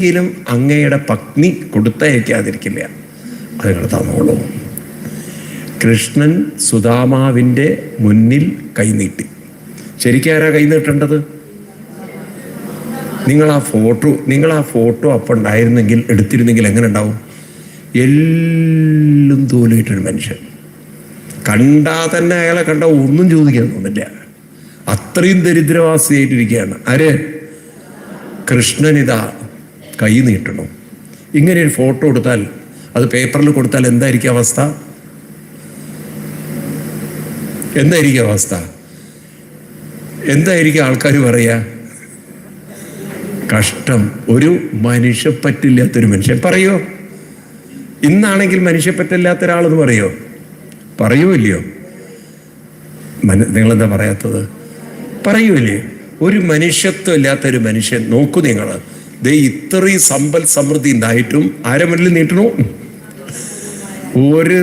എങ്കിലും അങ്ങയുടെ പത്നി കൊടുത്തയക്കാതിരിക്കില്ല. അത് നിങ്ങൾ തന്നോളൂ. കൃഷ്ണൻ സുദാമാവിൻ്റെ മുന്നിൽ കൈനീട്ടി. ശരിക്കും ആരാ കൈനീട്ടേണ്ടത്? നിങ്ങൾ ആ ഫോട്ടോ അപ്പം ഉണ്ടായിരുന്നെങ്കിൽ, എടുത്തിരുന്നെങ്കിൽ എങ്ങനെ ഉണ്ടാവും? എല്ലും തോലിയിട്ടൊരു മനുഷ്യൻ. കണ്ടാൽ തന്നെ അയാളെ കണ്ടാൽ ഒന്നും ചോദിക്കാൻ തോന്നില്ല. അത്രയും ദരിദ്രവാസിയായിട്ടിരിക്കുകയാണ്. ആര്? കൃഷ്ണനിതാ കൈ നീട്ടണം. ഇങ്ങനെ ഒരു ഫോട്ടോ എടുത്താൽ, അത് പേപ്പറിൽ കൊടുത്താൽ എന്തായിരിക്കും അവസ്ഥ? എന്തായിരിക്കും അവസ്ഥ? എന്തായിരിക്കും ആൾക്കാർ പറയുക? കഷ്ടം, ഒരു മനുഷ്യപ്പറ്റില്ലാത്തൊരു മനുഷ്യൻ. പറയോ? ഇന്നാണെങ്കിൽ മനുഷ്യപ്പറ്റില്ലാത്ത ഒരാളെന്ന് പറയോ? പറയൂല്ലയോ? നിങ്ങളെന്താ പറയാത്തത്? പറയൂല്ലേ? ഒരു മനുഷ്യത്വം ഇല്ലാത്തൊരു മനുഷ്യൻ. നോക്കൂ നിങ്ങൾ, ദേ ഇത്രയും സമ്പൽ സമൃദ്ധി ഉണ്ടായിട്ടും ആരെ മുന്നിൽ നീട്ടണോ? ഒരു